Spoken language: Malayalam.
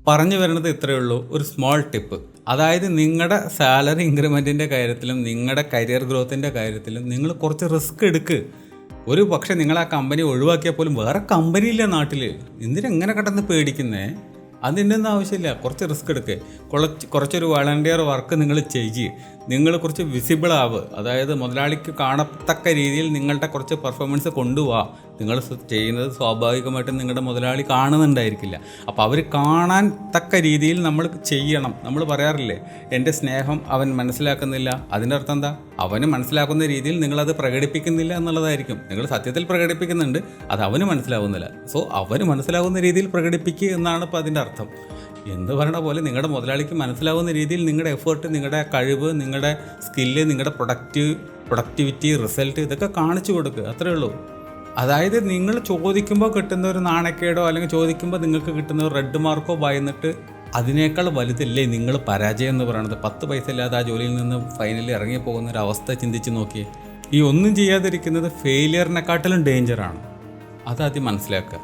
പറഞ്ഞു വരുന്നത് ഇത്രയേ ഉള്ളൂ, ഒരു സ്മോൾ ടിപ്പ്. അതായത് നിങ്ങളുടെ സാലറി ഇൻക്രിമെൻറ്റിൻ്റെ കാര്യത്തിലും നിങ്ങളുടെ കരിയർ ഗ്രോത്തിൻ്റെ കാര്യത്തിലും നിങ്ങൾ കുറച്ച് റിസ്ക് എടുക്ക്. ഒരു പക്ഷേ നിങ്ങൾ ആ കമ്പനി ഒഴിവാക്കിയാൽ പോലും വേറെ കമ്പനിയില്ല നാട്ടിൽ. എന്തിനെങ്ങനെ കിടന്ന് പേടിക്കുന്നേ? അതിൻ്റെ ഒന്നും ആവശ്യമില്ല. കുറച്ച് റിസ്ക് എടുക്കുക. കുറച്ചൊരു വളണ്ടിയർ വർക്ക് നിങ്ങൾ ചെയ്യുക. നിങ്ങൾ കുറച്ച് വിസിബിൾ ആവുക. അതായത് മുതലാളിക്ക് കാണത്തക്ക രീതിയിൽ നിങ്ങളുടെ കുറച്ച് പെർഫോമൻസ് കൊണ്ടുപോവുക. നിങ്ങൾ ചെയ്യുന്നത് സ്വാഭാവികമായിട്ടും നിങ്ങളുടെ മുതലാളി കാണുന്നുണ്ടായിരിക്കില്ല. അപ്പോൾ അവർ കാണാൻ തക്ക രീതിയിൽ നമ്മൾ ചെയ്യണം. നമ്മൾ പറയാറില്ലേ, എൻ്റെ സ്നേഹം അവൻ മനസ്സിലാക്കുന്നില്ല. അതിൻ്റെ അർത്ഥം എന്താ? അവന് മനസ്സിലാക്കുന്ന രീതിയിൽ നിങ്ങളത് പ്രകടിപ്പിക്കുന്നില്ല എന്നുള്ളതായിരിക്കും. നിങ്ങൾ സത്യത്തിൽ പ്രകടിപ്പിക്കുന്നുണ്ട്, അത് അവന് മനസ്സിലാവുന്നില്ല. സോ അവന് മനസ്സിലാവുന്ന രീതിയിൽ പ്രകടിപ്പിക്കുക എന്നാണ് ഇപ്പോൾ അതിൻ്റെ അർത്ഥം. എന്ത് പറയണ പോലെ നിങ്ങളുടെ മുതലാളിക്ക് മനസ്സിലാവുന്ന രീതിയിൽ നിങ്ങളുടെ എഫേർട്ട്, നിങ്ങളുടെ കഴിവ്, നിങ്ങളുടെ സ്കില്ല്, നിങ്ങളുടെ പ്രൊഡക്ടിവിറ്റി, റിസൾട്ട് ഇതൊക്കെ കാണിച്ചു കൊടുക്കുക. അത്രയേ ഉള്ളൂ. അതായത് നിങ്ങൾ ചോദിക്കുമ്പോൾ കിട്ടുന്ന ഒരു നാണക്കേടോ അല്ലെങ്കിൽ ചോദിക്കുമ്പോൾ നിങ്ങൾക്ക് കിട്ടുന്ന ഒരു റെഡ് മാർക്കോ ഭയന്നിട്ട് അതിനേക്കാൾ വലുതല്ലേ നിങ്ങൾ പരാജയം എന്ന് പറയുന്നത്. 10 പൈസ ഇല്ലാതെ ആ ജോലിയിൽ നിന്ന് ഫൈനലി ഇറങ്ങിപ്പോകുന്ന ഒരു അവസ്ഥ ചിന്തിച്ച് നോക്കിയേ. ഈ ഒന്നും ചെയ്യാതിരിക്കുന്നത് ഫെയിലിയറിനെക്കാട്ടിലും ഡേഞ്ചറാണ്. അതാദ്യം മനസ്സിലാക്കുക.